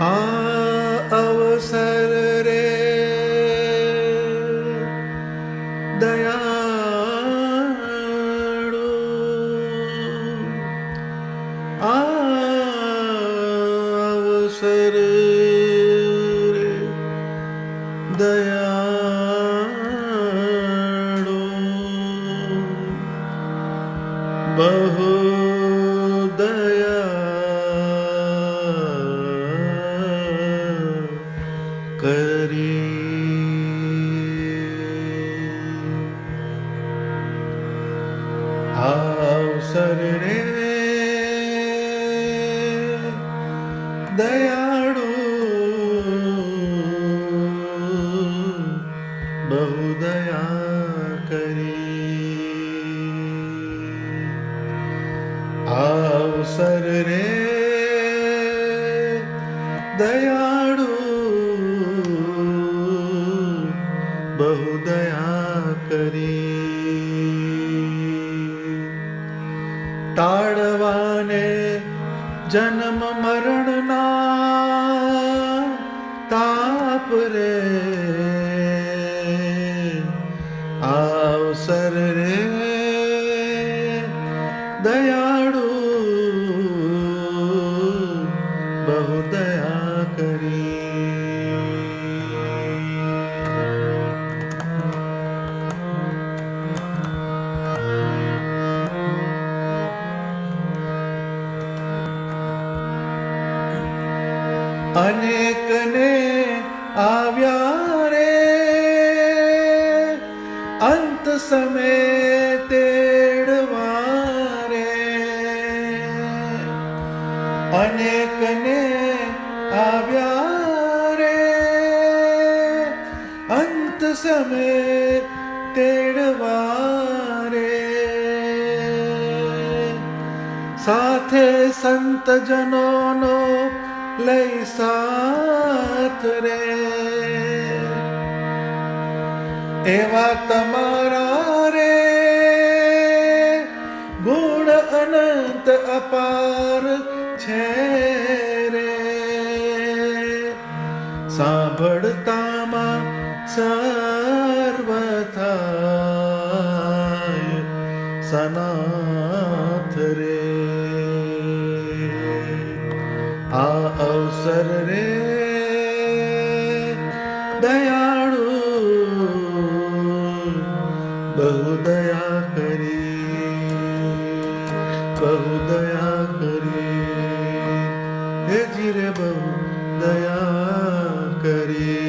આ અવસર રે દયાળુ, આ અવસર રે દયાળુ, બહુ અવસર રે દયાળુ, બહુ દયા કરી. અવસર રે દયાળુ, બહુ દયા કરી. ટાળવાને જન્મ મરણના તાપ રે, અવસર રે દયાળુ, બહુ દયા કરી. અનેકને આવ્યા રે અંત સમય તેડવા રે, અનેકને આવ્યા રે અંત સમય તેડવા રે, સાથે સંતજનોનો લઈ સાથ રે, એવા તમારા રે ગુણ અનંત અપાર છે રે, સાંભળતામાં સર્વ થાય સનાથ રે. આ અવસર રે દયાળુ, બહુ દયા કરી, બહુ દયા કરી, હે જીરે બહુ દયા કરી.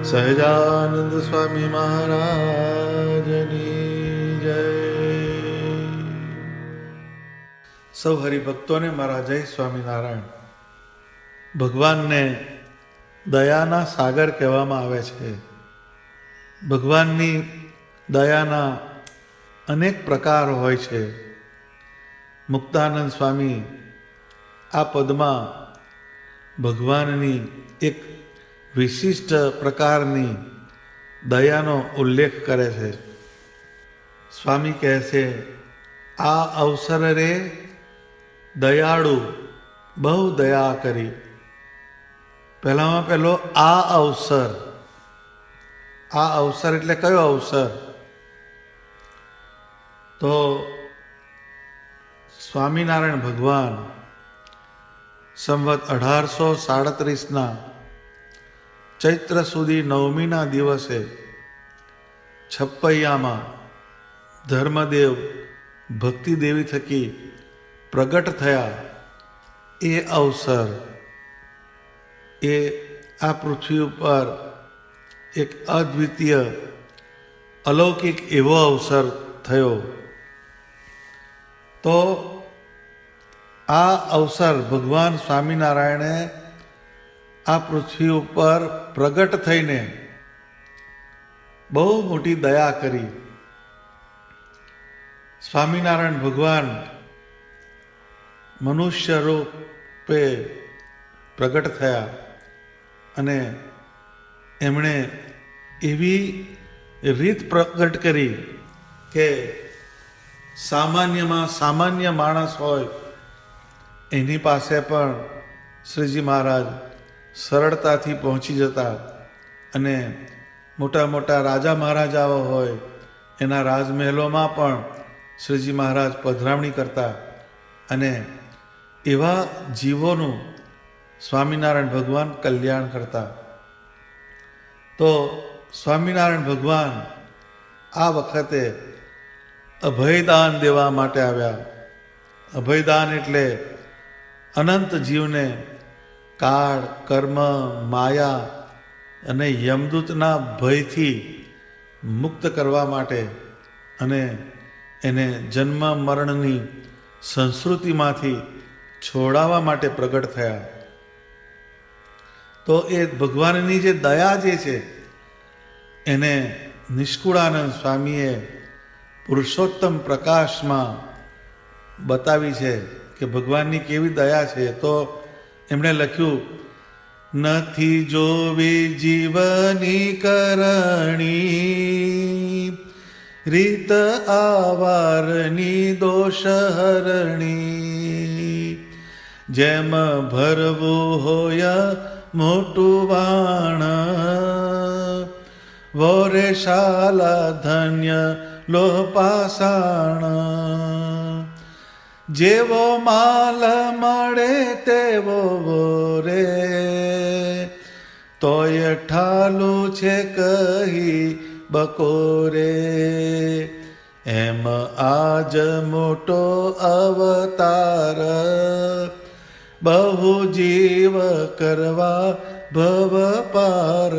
સહજાનંદ સ્વામી મહારાજની જય. સૌ હરિભક્તોને મારા જય સ્વામિનારાયણ. ભગવાનને દયાના સાગર કહેવામાં આવે છે. ભગવાનની દયાના અનેક પ્રકાર હોય છે. મુક્તાનંદ સ્વામી આ પદમાં ભગવાનની એક વિશિષ્ટ પ્રકારની દયાનો ઉલ્લેખ કરે છે. સ્વામી કહે છે, આ અવસર રે દયાળુ, બહુ દયા કરી. પહેલામાં પહેલો આ અવસર. આ અવસર એટલે કયો અવસર? તો સ્વામિનારાયણ ભગવાન સંવત 1837 ચૈત્ર સુધી નવમીના દિવસે છપ્પૈયામાં ધર્મદેવ ભક્તિદેવી થકી પ્રગટ થયા. એ અવસર, એ આ પૃથ્વી ઉપર એક અદ્વિતીય અલૌકિક એવો અવસર થયો. તો આ અવસર ભગવાન સ્વામિનારાયણે આ પૃથ્વી ઉપર પ્રગટ થઈને બહુ મોટી દયા કરી. સ્વામિનારાયણ ભગવાન મનુષ્ય રૂપે પ્રગટ થયા અને એમણે એવી રીત પ્રગટ કરી કે સામાન્યમાં સામાન્ય માણસ હોય એની પાસે પણ શ્રીજી મહારાજ સરળતાથી પહોંચી જતા અને મોટા મોટા રાજા મહારાજાઓ હોય એના રાજમહેલોમાં પણ શ્રીજી મહારાજ પધરામણી કરતા અને એવા જીવોનું સ્વામિનારાયણ ભગવાન કલ્યાણ કરતા. તો સ્વામિનારાયણ ભગવાન આ વખતે અભયદાન દેવા માટે આવ્યા. અભયદાન એટલે અનંત જીવને કાળ, કર્મ, માયા અને યમદૂતના ભયથી મુક્ત કરવા માટે અને એને જન્મ મરણની સંસ્કૃતિમાંથી છોડાવવા માટે પ્રગટ થયા. તો એ ભગવાનની જે દયા જે છે એને નિષ્કુળાનંદ સ્વામીએ પુરુષોત્તમ પ્રકાશમાં બતાવી છે કે ભગવાનની કેવી દયા છે. તો એમણે લખ્યું, નથી જોવી જીવની કરણી, રીત આવારની દોષ હરણી, જેમ ભરવું હોય મોટું વાણ, વોરે શાલા ધન્ય લોહ પાષાણ, જેવો માલ મળે તેવો વોરે, તોય ઠાલું છે કહી બકોરે, એમ આજ મોટો અવતાર, બહુ જીવ કરવા ભવ પાર.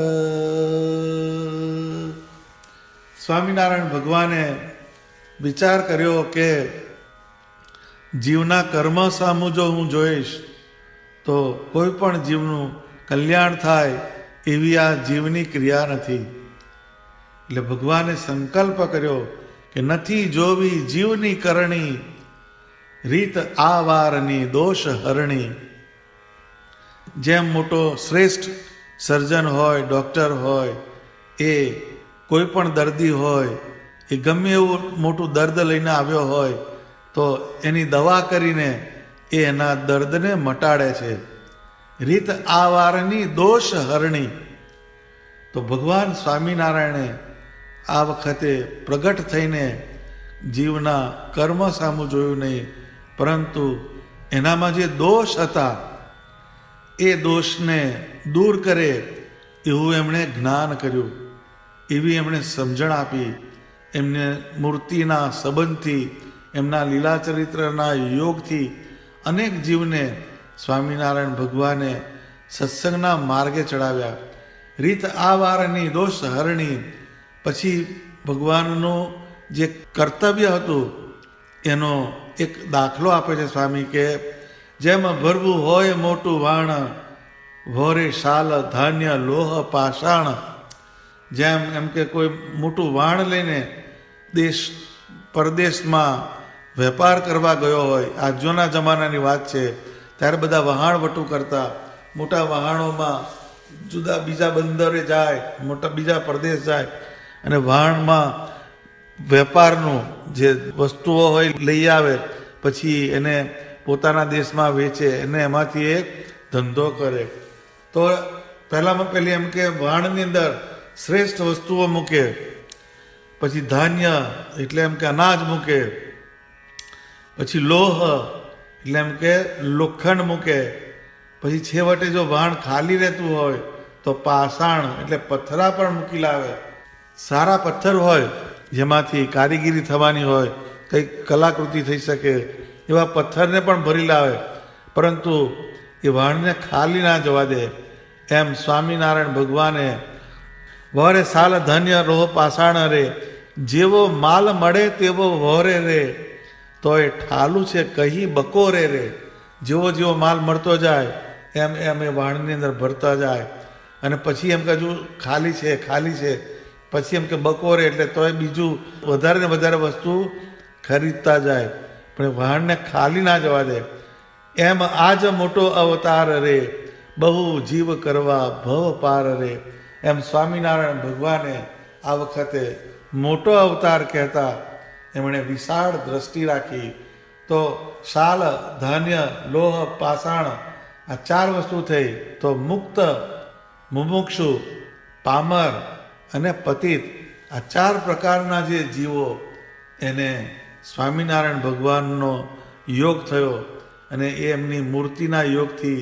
સ્વામિનારાયણ ભગવાને વિચાર કર્યો કે જીવના કર્મ સામું જો હું જોઈશ તો કોઈ પણ જીવનું કલ્યાણ થાય એવી આ જીવની ક્રિયા નથી. એટલે ભગવાને સંકલ્પ કર્યો કે નથી જોવી જીવની કરણી, રીત આવારની દોષ હરણી. જેમ મોટો શ્રેષ્ઠ સર્જન હોય, ડૉક્ટર હોય, એ કોઈ પણ દર્દી હોય, એ ગમે એવું મોટું દર્દ લઈને આવ્યો હોય તો એની દવા કરીને એ એના દર્દને મટાડે છે. રીત આવારની દોષ હરણી. તો ભગવાન સ્વામિનારાયણે આ વખતે પ્રગટ થઈને જીવના કર્મ સામું જોયું નહીં, પરંતુ એનામાં જે દોષ હતા એ દોષને દૂર કરે એવું એમણે જ્ઞાન કર્યું, એવી એમણે સમજણ આપી. એમને મૂર્તિના સંબંધથી, એમના લીલા ચરિત્રના યોગથી અનેક જીવને સ્વામિનારાયણ ભગવાને સત્સંગના માર્ગે ચડાવ્યા. રીત આવારની દોષ હરણી. પછી ભગવાનનું જે કર્તવ્ય હતું એનો એક દાખલો આપે છે સ્વામી કે જેમ ભરવું હોય મોટું વાણ, વોરે શાલ ધાન્ય લોહ પાષાણ. જેમ એમ કે કોઈ મોટું વાણ લઈને દેશ પરદેશમાં વેપાર કરવા ગયો હોય, આ જૂના જમાનાની વાત છે, ત્યારે બધા વહાણવટું કરતા, મોટા વહાણોમાં જુદા બીજા બંદરે જાય, મોટા બીજા પરદેશ જાય અને વહાણમાં વેપારનું જે વસ્તુઓ હોય લઈ આવે, પછી એને પોતાના દેશમાં વેચે, એને એમાંથી એક ધંધો કરે. તો પહેલામાં પહેલી એમ કે વહાણની અંદર શ્રેષ્ઠ વસ્તુઓ મૂકે, પછી ધાન્ય એટલે એમ કે અનાજ મૂકે, પછી લોહ એટલે એમ કે લોખંડ મૂકે, પછી છેવટે જો વાણ ખાલી રહેતું હોય તો પાષાણ એટલે પથ્થરા પણ મૂકી લાવે. સારા પથ્થર હોય જેમાંથી કારીગીરી થવાની હોય, કંઈક કલાકૃતિ થઈ શકે એવા પથ્થરને પણ ભરી લાવે, પરંતુ એ વાણને ખાલી ના જવા દે. એમ સ્વામિનારાયણ ભગવાને વરે સાલ ધન્ય રોહ પાષાણ રે, જેવો માલ મળે તેવો વરે રે, તો એ ઠાલું છે કહી બકોરે રે. જેવો જેવો માલ મળતો જાય એમ એમ એ વાણની અંદર ભરતા જાય, અને પછી એમ કે હજુ ખાલી છે ખાલી છે, પછી એમ કે બકોરે એટલે તોય બીજું વધારે ને વધારે વસ્તુ ખરીદતા જાય, પણ વાણને ખાલી ના જવા દે. એમ આજ મોટો અવતાર રે, બહુ જીવ કરવા ભવ પાર રે. એમ સ્વામિનારાયણ ભગવાને આ વખતે મોટો અવતાર કહેતા એમણે વિશાળ દ્રષ્ટિ રાખી તો શાલ, ધાન્ય, લોહ, પાષાણ આ 4 વસ્તુ થઈ. તો મુક્ત, મુમુક્ષુ, પામર અને પતિત આ 4 પ્રકારના જે જીવો એને સ્વામિનારાયણ ભગવાનનો યોગ થયો અને એ એમની મૂર્તિના યોગથી,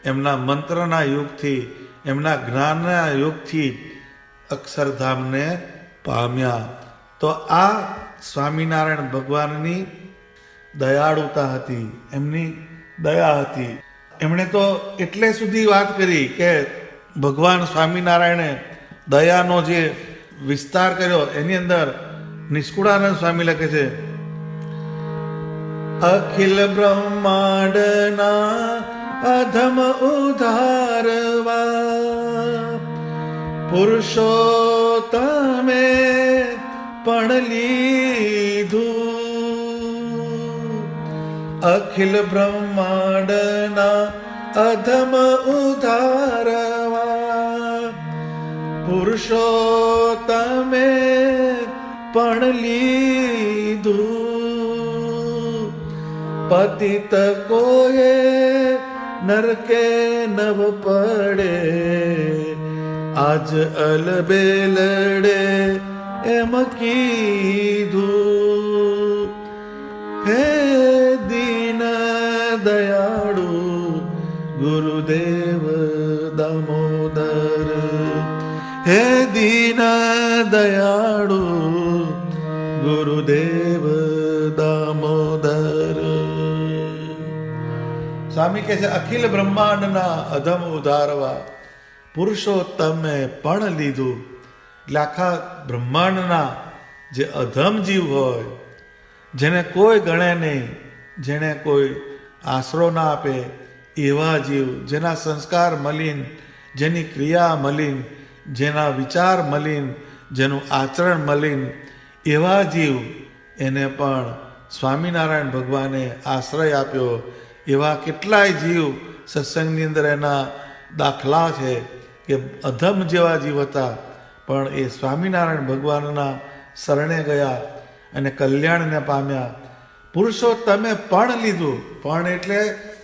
એમના મંત્રના યોગથી, એમના જ્ઞાનના યોગથી અક્ષરધામને પામ્યા. તો આ સ્વામિનારાયણ ભગવાનની દયાળુતા હતી, એમની દયા હતી. એમણે તો એટલે સુધી વાત કરી કે ભગવાન સ્વામિનારાયણે દયાનો જે વિસ્તાર કર્યો એની અંદર નિષ્કુળાનંદ સ્વામી લખે છે, અખિલ બ્રહ્માંડના અધમ ઉધારવા પુરુષોત્તમે પણ લીધું. અખિલ બ્રહ્માંડના અધમ ઉધારવા પુરુષોત્તમે પણ લીધું. પતિત કોએ નરકે નવ પડે, આજ અલબેલડે એમ કીધું. હે દીન દયાળુ ગુરુદેવ દામોદર, હે દીન દયાળુ ગુરુદેવ દામોદર. સ્વામી કહે છે અખિલ બ્રહ્માંડના અધમ ઉધારવા પુરુષોત્તમે પણ લીધું. એટલે આખા બ્રહ્માંડના જે અધમ જીવ હોય, જેને કોઈ ગણે નહીં, જેને કોઈ આશરો ના આપે એવા જીવ, જેના સંસ્કાર મલિન, જેની ક્રિયા મલિન, જેના વિચાર મલિન, જેનું આચરણ મલિન, એવા જીવ એને પણ સ્વામિનારાયણ ભગવાને આશ્રય આપ્યો. એવા કેટલાય જીવ સત્સંગની અંદર એના દાખલા છે કે અધમ જેવા જીવ હતા પણ એ સ્વામિનારાયણ ભગવાનના શરણે ગયા અને કલ્યાણને પામ્યા. પુરુષોત્તમે પણ લીધું. પણ એટલે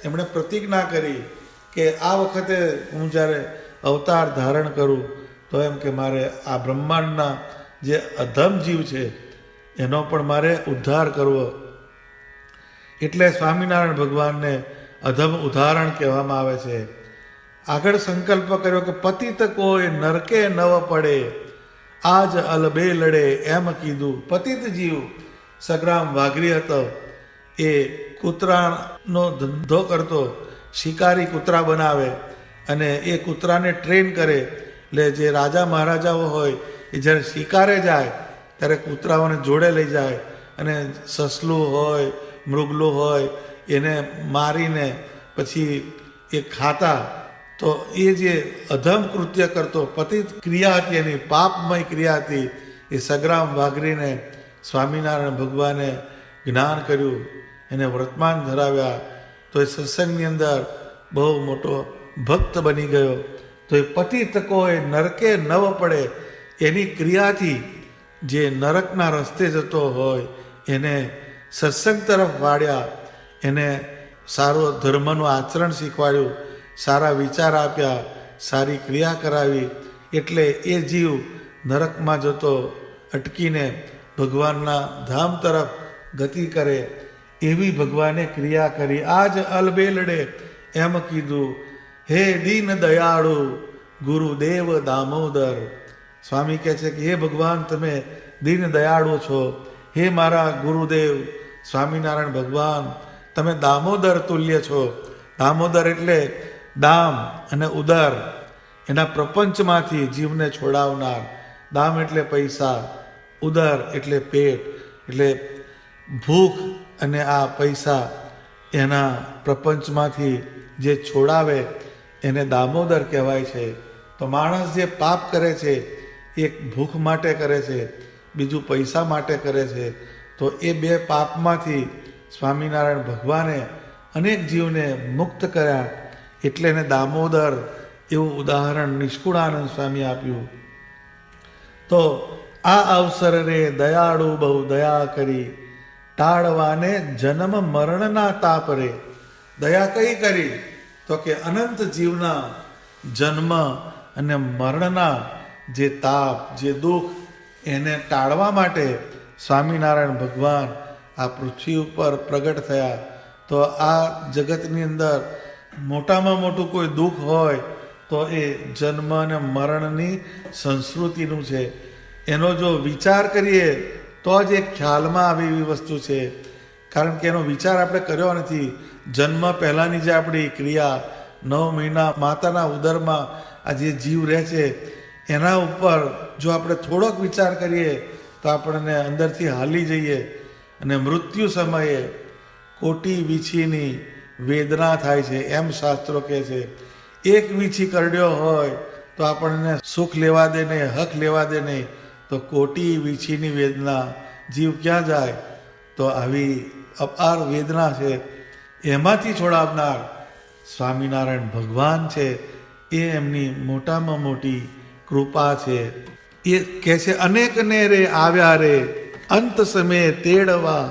એમણે પ્રતિજ્ઞા કરી કે આ વખતે હું જ્યારે અવતાર ધારણ કરું તો એમ કે મારે આ બ્રહ્માંડના જે અધમ જીવ છે એનો પણ મારે ઉદ્ધાર કરવો. એટલે સ્વામિનારાયણ ભગવાનને અધમ ઉદાહરણ કહેવામાં આવે છે. આગળ સંકલ્પ કર્યો કે પતિત કોઈ નરકે નવ પડે, આજ અલબે લડે એમ કીધું. પતિત જીવ સગ્રામ વાઘરી હતો, એ કૂતરાનો ધંધો કરતો, શિકારી કૂતરા બનાવે અને એ કૂતરાને ટ્રેન કરે. એટલે જે રાજા મહારાજાઓ હોય એ જ્યારે શિકારે જાય ત્યારે કૂતરાઓને જોડે લઈ જાય અને સસલું હોય, મૃગલું હોય એને મારીને પછી એ ખાતા. તો એ જે અધમ કૃત્ય કરતો, પતિત ક્રિયા હતી, એની પાપમય ક્રિયા હતી, એ સગ્રામ વાઘરીને સ્વામિનારાયણ ભગવાને જ્ઞાન કર્યું, એને વર્તમાન ધરાવ્યા. તો એ સત્સંગની અંદર બહુ મોટો ભક્ત બની ગયો. તો એ પતિત કોઈ નરકે નવ પડે એની ક્રિયાથી જે નરકના રસ્તે જતો હોય એને સત્સંગ તરફ વાળ્યા, એને સારો ધર્મનું આચરણ શીખવાડ્યું, સારા વિચાર આપ્યા, સારી ક્રિયા કરાવી. એટલે એ જીવ નરકમાં જતો અટકીને ભગવાનના ધામ તરફ ગતિ કરે એવી ભગવાને ક્રિયા કરી. આજ અલબેલડે એમ કીધું, હે દીન દયાળુ ગુરુદેવ દામોદર. સ્વામી કહે છે કે હે ભગવાન તમે દીન દયાળુ છો, હે મારા ગુરુદેવ સ્વામિનારાયણ ભગવાન તમે દામોદર તુલ્ય છો. દામોદર એટલે દામ અને ઉદર, એના પ્રપંચમાંથી જીવને છોડાવનાર. દામ એટલે પૈસા, ઉદર એટલે પેટ, એટલે ભૂખ અને આ પૈસા એના પ્રપંચમાંથી જે છોડાવે એને દામોદર કહેવાય છે. તો માણસ જે પાપ કરે છે એક ભૂખ માટે કરે છે, બીજું પૈસા માટે કરે છે. તો એ બે પાપમાંથી સ્વામિનારાયણ ભગવાને અનેક જીવને મુક્ત કર્યા. એટલે એને દામોદર એવું ઉદાહરણ નિષ્કુળાનંદ સ્વામી આપ્યું. તો આ અવસરે દયાળુ બહુ દયા કરી, ટાળવાને જન્મ મરણના તાપ રે. દયા કઈ કરી? તો કે અનંત જીવના જન્મ અને મરણના જે તાપ, જે દુઃખ, એને ટાળવા માટે સ્વામિનારાયણ ભગવાન આ પૃથ્વી ઉપર પ્રગટ થયા. તો આ જગતની અંદર મોટામાં મોટું કોઈ દુઃખ હોય તો એ જન્મ અને મરણની સંસ્કૃતિનું છે. એનો જો વિચાર કરીએ તો જ એક ખ્યાલમાં આવે એવી વસ્તુ છે. કારણ કે એનો વિચાર આપણે કર્યો નથી. જન્મ પહેલાંની જે આપણી ક્રિયા, 9 મહિના માતાના ઉદરમાં આ જે જીવ રહે છે એના ઉપર જો આપણે થોડોક વિચાર કરીએ તો આપણને અંદરથી હાલી જઈએ. અને મૃત્યુ સમયે કોટી વીછીની વેદના થાય છે એમ શાસ્ત્રો કહે છે. એક વીછી કરડ્યો હોય તો આપણને સુખ લેવા દે નહીં, હક લેવા દે નહીં, તો કોટી વીછીની વેદના જીવ ક્યાં જાય? તો આવી અપાર વેદના છે એમાંથી છોડાવનાર સ્વામિનારાયણ ભગવાન છે. એ એમની મોટામાં મોટી કૃપા છે. એ કહે છે અનેકને રે આવ્યા રે અંત સમયે તેડવા,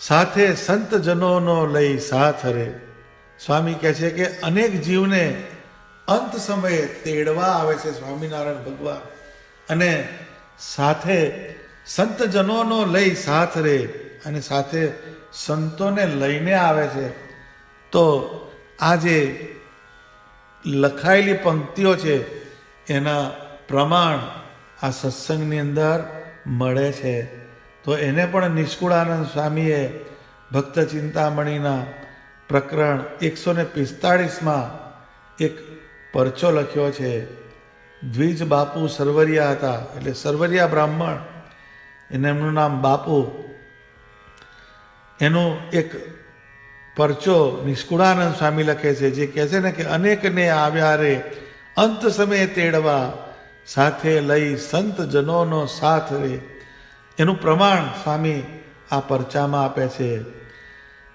સાથે સંતજનોનો લઈ સાથ રે. સ્વામી કહે છે કે અનેક જીવને અંત સમયે તેડવા આવે છે સ્વામિનારાયણ ભગવાન, અને સાથે સંતજનોનો લઈ સાથ રે, અને સાથે સંતોને લઈને આવે છે. તો આ જે લખાયેલી પંક્તિઓ છે એના પ્રમાણ આ સત્સંગની અંદર મળે છે. તો એને પણ નિષ્કુળાનંદ સ્વામીએ ભક્ત ચિંતામણીના પ્રકરણ 145માં એક પરચો લખ્યો છે. દ્વિજ બાપુ સરવરિયા હતા, એટલે સરવરિયા બ્રાહ્મણ, એને એમનું નામ બાપુ. એનું એક પરચો નિષ્કુળાનંદ સ્વામી લખે છે, જે કહે છે ને કે અનેકને આવ્યા રે અંત સમયે તેડવા, સાથે લઈ સંત જનોનો સાથ રે. એનું પ્રમાણ સ્વામી આ પરચામાં આપે છે.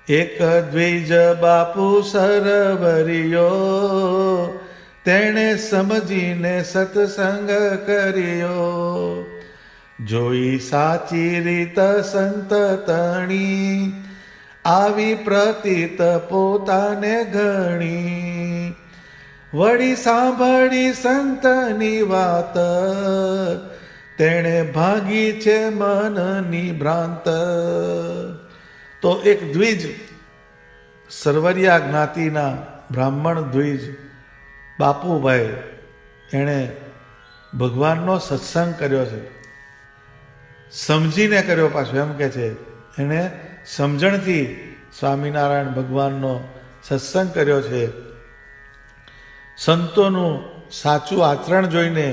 એક દ્વિજ બાપુ સરવરિયો, તેણે સમજીને સત્સંગ કર્યો, જોઈ સાચી રીત સંત તણી, આવી પ્રતીત પોતાને ઘણી, વળી સાંભળી સંતની વાત, તેણે ભાગી છે મનની ભ્રાંત. તો એક દ્વિજ, સરવરિયા જ્ઞાતિના બ્રાહ્મણ દ્વિજ બાપુભાઈ, એણે ભગવાનનો સત્સંગ કર્યો છે. સમજીને કર્યો, પાછું એમ કે છે એણે સમજણથી સ્વામિનારાયણ ભગવાનનો સત્સંગ કર્યો છે. સંતોનું સાચું આચરણ જોઈને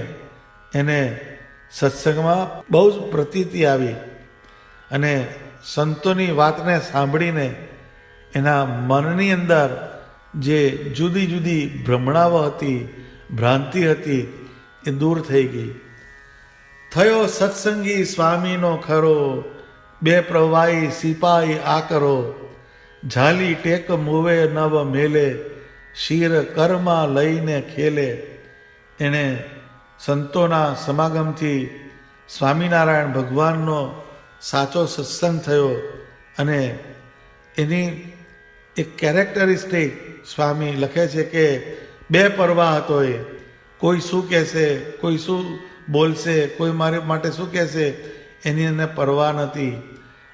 એને સત્સંગમાં બહુ જ પ્રતીતિ આવી, અને સંતોની વાતને સાંભળીને એના મનની અંદર જે જુદી જુદી ભ્રમણાઓ હતી, ભ્રાંતિ હતી, એ દૂર થઈ ગઈ. થયો સત્સંગી સ્વામીનો ખરો, બે પ્રવાહી સિપાહી આકરો, ઝાલી ટેક મુવે નવ મેલે, શિર કરમાં લઈને ખેલે. એણે સંતોના સમાગમથી સ્વામિનારાયણ ભગવાનનો સાચો સત્સંગ થયો, અને એની એક કેરેક્ટરિસ્ટિક સ્વામી લખે છે કે બે પરવા હતો એ. કોઈ શું કહેશે, કોઈ શું બોલશે, કોઈ મારે માટે શું કહેશે, એની એને પરવા નથી.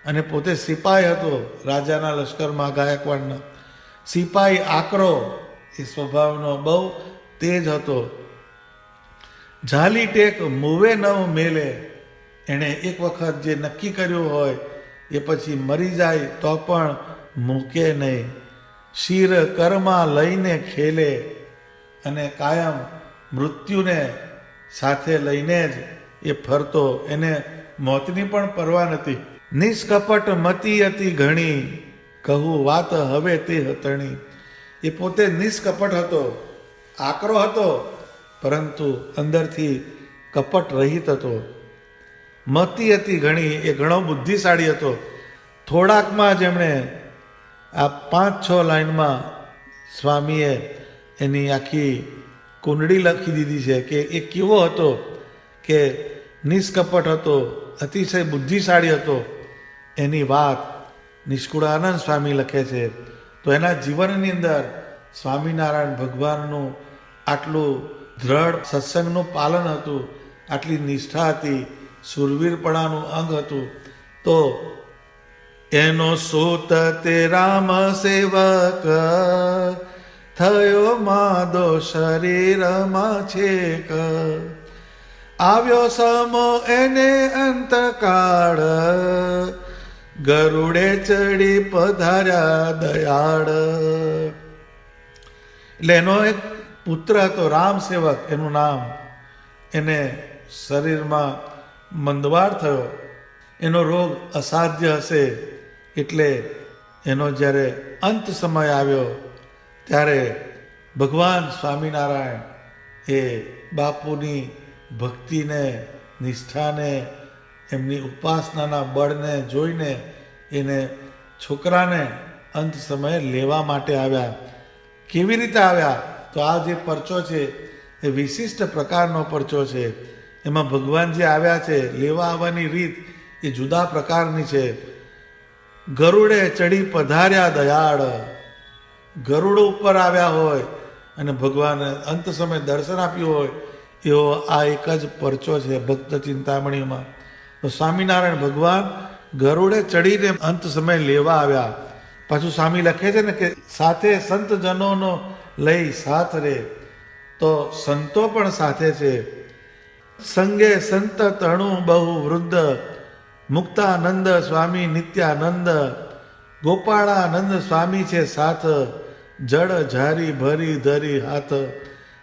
અને પોતે સિપાહી હતો રાજાના લશ્કરમાં, ગાયકવાડના સિપાહી આકરો એ સ્વભાવનો, બહુ તેજ હતો. ઝાલી ટેક મુવે નવ મેલે, એણે એક વખત જે નક્કી કર્યું હોય એ પછી મરી જાય તો પણ મૂકે નહીં. શિર કરમાં લઈને ખેલે, અને કાયમ મૃત્યુને સાથે લઈને જ એ ફરતો, એને મોતની પણ પરવા નથી. નિષ્કપટ મતી હતી ઘણી, કહું વાત હવે તે હતણી. એ પોતે નિષ્કપટ હતો, આકરો હતો, પરંતુ અંદરથી કપટ રહિત હતો. મતી હતી ઘણી, એ ઘણો બુદ્ધિશાળી હતો. થોડાકમાં જ એમણે આ 5-6 લાઈનમાં સ્વામીએ એની આખી કુંડળી લખી દીધી છે કે એ કેવો હતો, કે નિષ્કપટ હતો, અતિશય બુદ્ધિશાળી હતો. એની વાત નિષ્કુળાનંદ સ્વામી લખે છે. તો એના જીવનની અંદર સ્વામિનારાયણ ભગવાનનું આટલું દ્રઢ સત્સંગનું પાલન હતું, આટલી નિષ્ઠા હતી, સુરવીરપણાનું અંગ હતું. તો એનો સૂત તે રામ સેવક થયો માદો શરીરમાં છેક, આવ્યો સમો એને અંતકાળ, ગરુડે ચડી પધાર્યા દયાળ. એટલે એનો એક પુત્ર હતો રામ સેવક એનું નામ. એને શરીરમાં મંદવાર થયો, એનો રોગ અસાધ્ય હશે. એટલે એનો જ્યારે અંત સમય આવ્યો ત્યારે ભગવાન સ્વામિનારાયણ એ બાપુની ભક્તિને, નિષ્ઠાને, એમની ઉપાસનાના બળને જોઈને એને છોકરાને અંત સમયે લેવા માટે આવ્યા. કેવી રીતે આવ્યા? તો આ જે પરચો છે એ વિશિષ્ટ પ્રકારનો પરચો છે. એમાં ભગવાન જે આવ્યા છે લેવા આવવાની રીત એ જુદા પ્રકારની છે. ગરુડે ચડી પધાર્યા દયાળ, ગરુડ ઉપર આવ્યા હોય અને ભગવાને અંત સમયે દર્શન આપ્યું હોય એવો આ એક જ પરચો છે ભક્ત ચિંતામણીમાં. તો સ્વામિનારાયણ ભગવાન ગરુડે ચડીને અંત સમય લેવા આવ્યા. પાછું સ્વામી લખે છે ને કે સાથે સંતજનોનો લઈ સાથ રે. તો સંતો પણ સાથે છે. સંગે સંત તણુ બહુ વૃદ્ધ, મુક્તાનંદ સ્વામી નિત્યાનંદ, ગોપાળાનંદ સ્વામી છે સાથ, જળ ઝારી ભરી ધરી હાથ,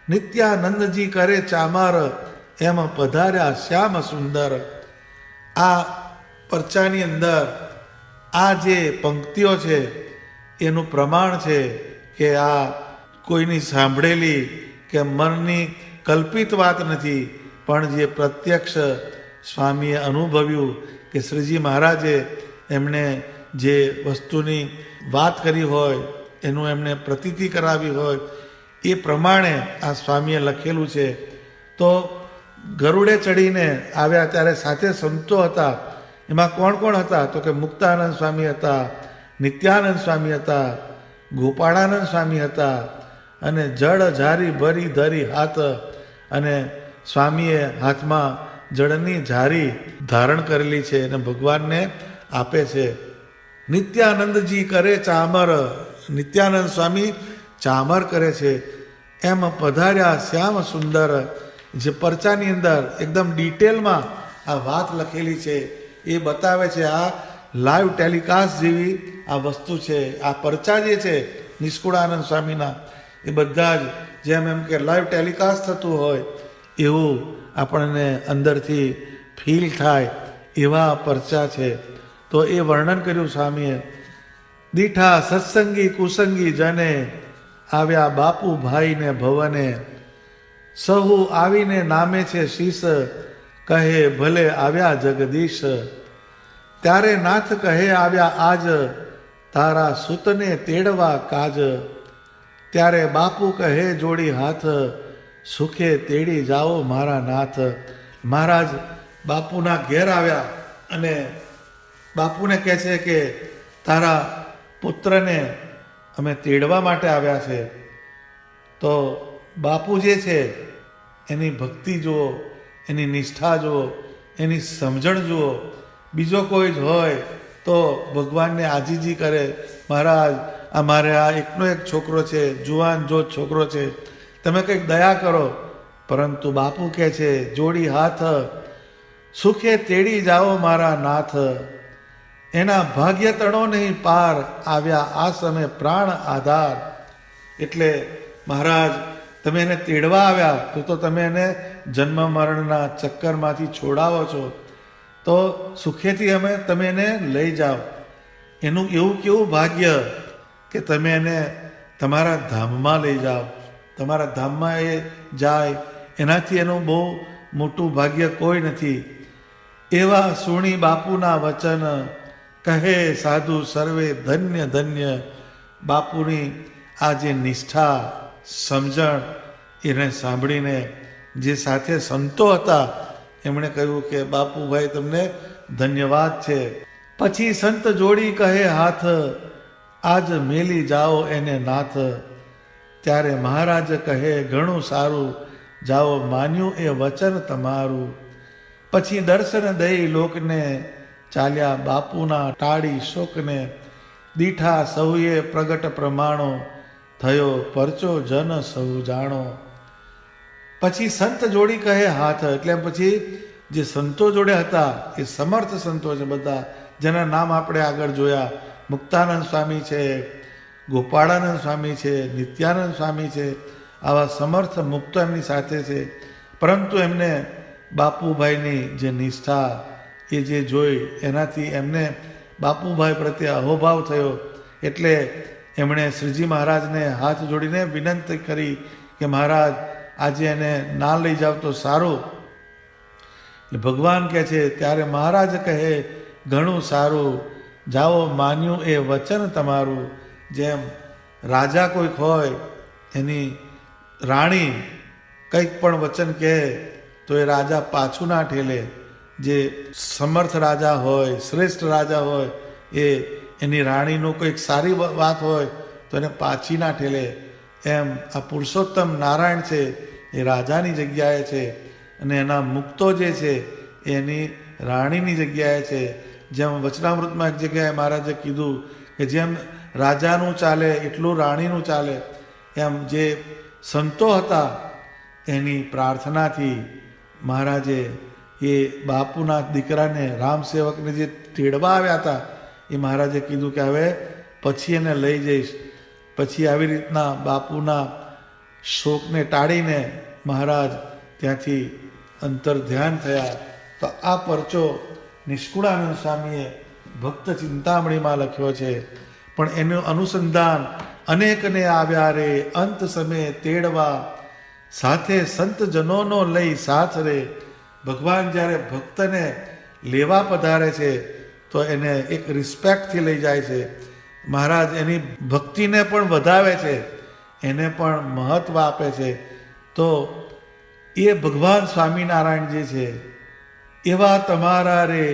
નિત્યાનંદજી કરે ચામર, એમ પધાર્યા શ્યામ સુંદર. આ પરચાની અંદર આ જે પંક્તિઓ છે એનું પ્રમાણ છે કે આ કોઈની સાંભળેલી કે મનની કલ્પિત વાત નથી, પણ જે પ્રત્યક્ષ સ્વામીએ અનુભવ્યું કે શ્રીજી મહારાજે એમને જે વસ્તુની વાત કરી હોય, એનું એમને પ્રતીતિ કરાવી હોય, એ પ્રમાણે આ સ્વામીએ લખેલું છે. તો ગરુડે ચડીને આવ્યા ત્યારે સાથે સંતો હતા. એમાં કોણ કોણ હતા? તો કે મુક્તાનંદ સ્વામી હતા, નિત્યાનંદ સ્વામી હતા, ગોપાળાનંદ સ્વામી હતા, અને જળ ઝારી ભરી ધરી હાથ, અને સ્વામીએ હાથમાં જળની ઝારી ધારણ કરેલી છે અને ભગવાનને આપે છે. નિત્યાનંદજી કરે ચામર, નિત્યાનંદ સ્વામી ચામર કરે છે. એમ પધાર્યા શ્યામ સુંદર. જે પરચાની અંદર એકદમ ડિટેલમાં આ વાત લખેલી છે એ બતાવે છે. આ લાઈવ ટેલિકાસ્ટ જેવી આ વસ્તુ છે. આ પરચા જે છે નિષ્કુળાનંદ સ્વામીના એ બધા જ જેમ એમ કે લાઈવ ટેલિકાસ્ટ થતું હોય એવું આપણને અંદરથી ફીલ થાય એવા પરચા છે. તો એ વર્ણન કર્યું સ્વામીએ. દીઠા સત્સંગી કુસંગી જને, આવ્યા બાપુ ભાઈને ભવને, સહુ આવીને નામે છે શીશ, કહે ભલે આવ્યા જગદીશ. ત્યારે નાથ કહે આવ્યા આજ, તારા સૂતને તેડવા કાજ. ત્યારે બાપુ કહે જોડી હાથ, સુખે તેડી જાઓ મારા નાથ. મહારાજ બાપુના ઘેર આવ્યા અને બાપુને કહે છે કે તારા પુત્રને અમે તેડવા માટે આવ્યા છે. તો બાપુ જે છે એની ભક્તિ જુઓ, એની નિષ્ઠા જુઓ, એની સમજણ જુઓ. બીજો કોઈ જ હોય તો ભગવાનને આજીજી કરે, મહારાજ અમારે આ એકનો એક છોકરો છે, જુવાન જો છોકરો છે, તમે કંઈક દયા કરો. પરંતુ બાપુ કહે છે જોડી હાથ, સુખે તેડી જાઓ મારા નાથ. એના ભાગ્ય તણો નહીં પાર, આવ્યા આ સમય પ્રાણ આધાર. એટલે મહારાજ તમે એને તેડવા આવ્યા તો તમે એને જન્મ મરણના ચક્કરમાંથી છોડાવો છો, તો સુખેથી તમે એને લઈ જાઓ. એનું એવું કેવું ભાગ્ય કે તમે એને તમારા ધામમાં લઈ જાઓ. તમારા ધામમાં એ જાય એનાથી એનું બહુ મોટું ભાગ્ય કોઈ નથી. એવા સુણી બાપુના વચન, કહે સાધુ સર્વે ધન્ય ધન્ય. બાપુની આ જે નિષ્ઠા, સમજણ એને સાંભળીને જે સાથે સંતો હતા એમણે કહ્યું કે બાપુભાઈ તમને ધન્યવાદ છે. પછી સંત જોડી કહે હાથ, આજ મેલી જાઓ એને નાથ. ત્યારે મહારાજ કહે ઘણું સારું, જાઓ માન્યું એ વચન તમારું. પછી દર્શન દઈ લોકને, ચાલ્યા બાપુના ટાળી શોકને. દીઠા સૌએ પ્રગટ પ્રમાણો, થયો પરચો જન સૌ જાણો. પછી સંત જોડી કહે હાથ, એટલે પછી જે સંતો જોડે હતા એ સમર્થ સંતો છે બધા, જેના નામ આપણે આગળ જોયા. મુક્તાનંદ સ્વામી છે, ગોપાળાનંદ સ્વામી છે, નિત્યાનંદ સ્વામી છે. આવા સમર્થ મુક્તો એમની સાથે છે. પરંતુ એમને બાપુભાઈની જે નિષ્ઠા એ જે જોઈ એનાથી એમને બાપુભાઈ પ્રત્યે અહોભાવ થયો. એટલે એમણે શ્રીજી મહારાજને હાથ જોડીને વિનંતી કરી કે મહારાજ આજે એને ના લઈ જાવ તો સારું. ભગવાન કહે છે ત્યારે મહારાજ કહે ઘણું સારું, જાઓ માન્યું એ વચન તમારું. જેમ રાજા કોઈક હોય, એની રાણી કંઈક પણ વચન કહે તો એ રાજા પાછું ના ઠેલે. જે સમર્થ રાજા હોય, શ્રેષ્ઠ રાજા હોય, એ એની રાણીનું કંઈક સારી વાત હોય તો એને પાછી ના ઠેલે. એમ આ પુરુષોત્તમ નારાયણ છે એ રાજાની જગ્યાએ છે, અને એના મુક્તો જે છે એની રાણીની જગ્યાએ છે. જેમ વચનામૃતમાં એક જગ્યાએ મહારાજે કીધું કે જેમ રાજાનું ચાલે એટલું રાણીનું ચાલે, એમ જે સંતો હતા એની પ્રાર્થનાથી મહારાજે એ બાપુના દીકરાને રામસેવકને જે તેડવા આવ્યા હતા એ મહારાજે કીધું કે હવે પછી એને લઈ જઈશ. પછી આવી રીતના બાપુના શોકને ટાળીને મહારાજ ત્યાંથી અંતર ધ્યાન થયા. તો આ પરચો નિષ્કુળાનંદ સ્વામીએ ભક્ત ચિંતામણીમાં લખ્યો છે. પણ એનું અનુસંધાન અનેકને આવ્યા રે અંત સમયે તેડવા, સાથે સંતજનોનો લઈ સાથ રે. ભગવાન જ્યારે ભક્તને લેવા પધારે છે તો એને એક રિસ્પેક્ટથી લઈ જાય છે. મહારાજ એની ભક્તિને પણ વધાવે છે, એને પણ મહત્વ આપે છે. તો એ ભગવાન સ્વામિનારાયણ જે છે એવા તમારા રે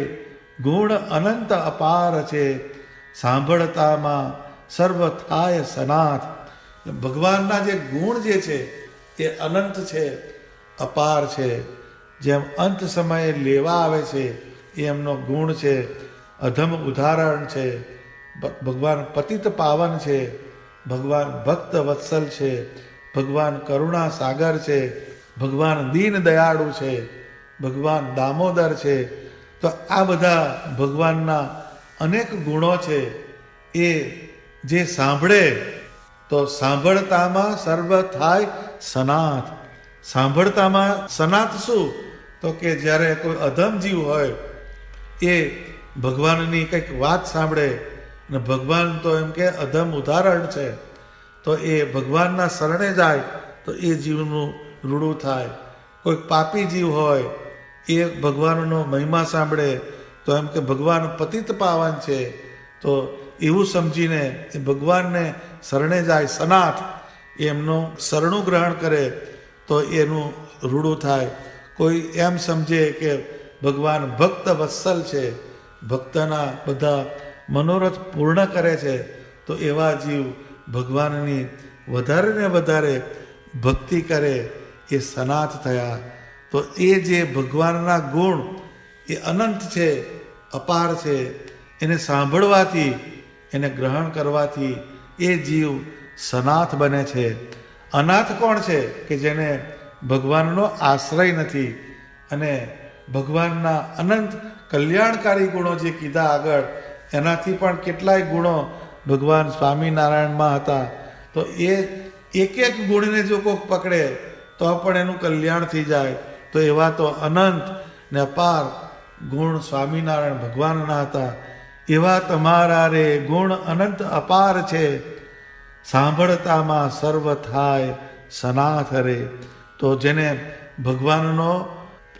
ગુણ અનંત અપાર છે, સાંભળતામાં સર્વ થાય સનાથ. ભગવાનના જે ગુણ જે છે એ અનંત છે, અપાર છે. જેમ અંત સમયે લેવા આવે છે એ એમનો ગુણ છે. અધમ ઉદાહરણ છે. ભગવાન પતિત પાવન છે, ભગવાન ભક્ત વત્સલ છે, ભગવાન કરુણા સાગર છે, ભગવાન દીન દયાળુ છે, ભગવાન દામોદર છે. તો આ બધા ભગવાનના અનેક ગુણો છે. એ જે સાંભળે તો સાંભળતામાં સર્વ થાય સનાથ. સાંભળતામાં સનાથ શું? તો કે જ્યારે કોઈ અધમ જીવ હોય એ ભગવાનની કંઈક વાત સાંભળે, અને ભગવાન તો એમ કે અધમ ઉદાહરણ છે, તો એ ભગવાનના શરણે જાય તો એ જીવનું રૂડું થાય. કોઈ પાપી જીવ હોય એ ભગવાનનો મહિમા સાંભળે તો એમ કે ભગવાન પતિત પાવન છે, તો એવું સમજીને એ ભગવાનને શરણે જાય સનાથ, એમનું શરણું ગ્રહણ કરે તો એનું રૂડું થાય. કોઈ એમ સમજે કે ભગવાન ભક્ત વત્સલ છે, ભક્તના બધા મનોરથ પૂર્ણ કરે છે, તો એવા જીવ ભગવાનની વધારે ને વધારે ભક્તિ કરે એ સનાથ થયા. તો એ જે ભગવાનના ગુણ એ અનંત છે, અપાર છે, એને સાંભળવાથી, એને ગ્રહણ કરવાથી એ જીવ સનાથ બને છે. અનાથ કોણ છે? કે જેને ભગવાનનો આશ્રય નથી. અને ભગવાનના અનંત કલ્યાણકારી ગુણો જે કીધા આગળ, એનાથી પણ કેટલાય ગુણો ભગવાન સ્વામિનારાયણમાં હતા. તો એ એક એક ગુણને જો કોઈક પકડે તો પણ એનું કલ્યાણ થઈ જાય. તો એવા તો અનંત ને અપાર ગુણ સ્વામિનારાયણ ભગવાનના હતા. એવા તમારા રે ગુણ અનંત અપાર છે, સાંભળતામાં સર્વ થાય સનાથ રે. તો જેને ભગવાનનો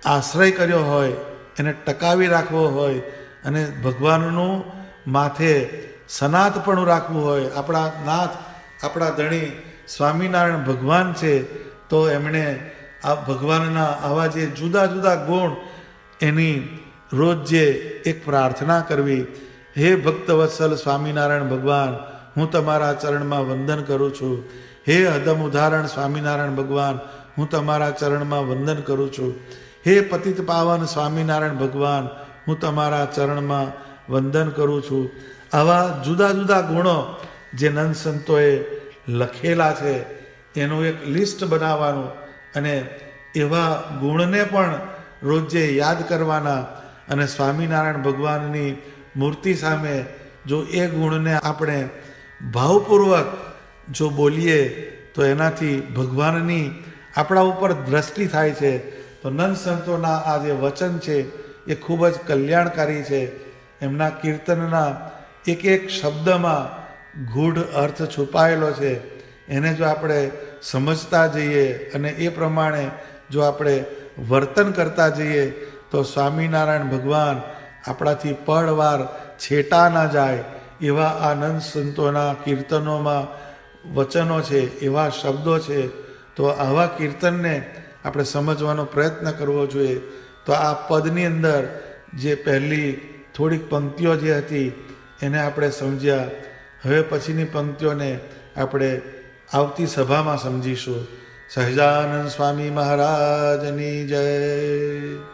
આશ્રય કર્યો હોય, એને ટકાવી રાખવો હોય, અને ભગવાનનું માથે સનાથપણું રાખવું હોય. આપણા નાથ, આપણા ધણી સ્વામિનારાયણ ભગવાન છે, તો એમણે આ ભગવાનના આવા જે જુદા જુદા ગુણ એની રોજ જે એક પ્રાર્થના કરવી હે ભક્તવત્સલ સ્વામિનારાયણ ભગવાન, હું તમારા ચરણમાં વંદન કરું છું. હે અધમ ઉદાહરણ સ્વામિનારાયણ ભગવાન, હું તમારા ચરણમાં વંદન કરું છું. હે પતિત પાવન સ્વામિનારાયણ ભગવાન, હું તમારા ચરણમાં વંદન કરું છું. આવા જુદા જુદા ગુણો જે નંદ સંતોએ લખેલા છે એનું એક લિસ્ટ બનાવવાનું અને એવા ગુણને પણ રોજે યાદ કરવાના. અને સ્વામિનારાયણ ભગવાનની મૂર્તિ સામે જો એ ગુણને આપણે ભાવપૂર્વક જો બોલીએ તો એનાથી ભગવાનની આપણા ઉપર દ્રષ્ટિ થાય છે. તો નંદ સંતોના આ જે વચન છે એ ખૂબ જ કલ્યાણકારી છે. એમના કીર્તનના એક એક શબ્દમાં ગૂઢ અર્થ છુપાયેલો છે. એને જો આપણે સમજતા જઈએ અને એ પ્રમાણે જો આપણે વર્તન કરતા જઈએ તો સ્વામિનારાયણ ભગવાન આપણાથી પળવાર છેટા ના જાય એવા આનંદ સંતોના કીર્તનોમાં વચનો છે, એવા શબ્દો છે. તો આવા કીર્તનને આપણે સમજવાનો પ્રયત્ન કરવો જોઈએ. તો આ પદની અંદર જે પહેલી થોડીક પંક્તિઓ જે હતી એને આપણે સમજ્યા. હવે પછીની પંક્તિઓને આપણે આવતી સભામાં સમજીશું. સહજાનંદ સ્વામી મહારાજની જય.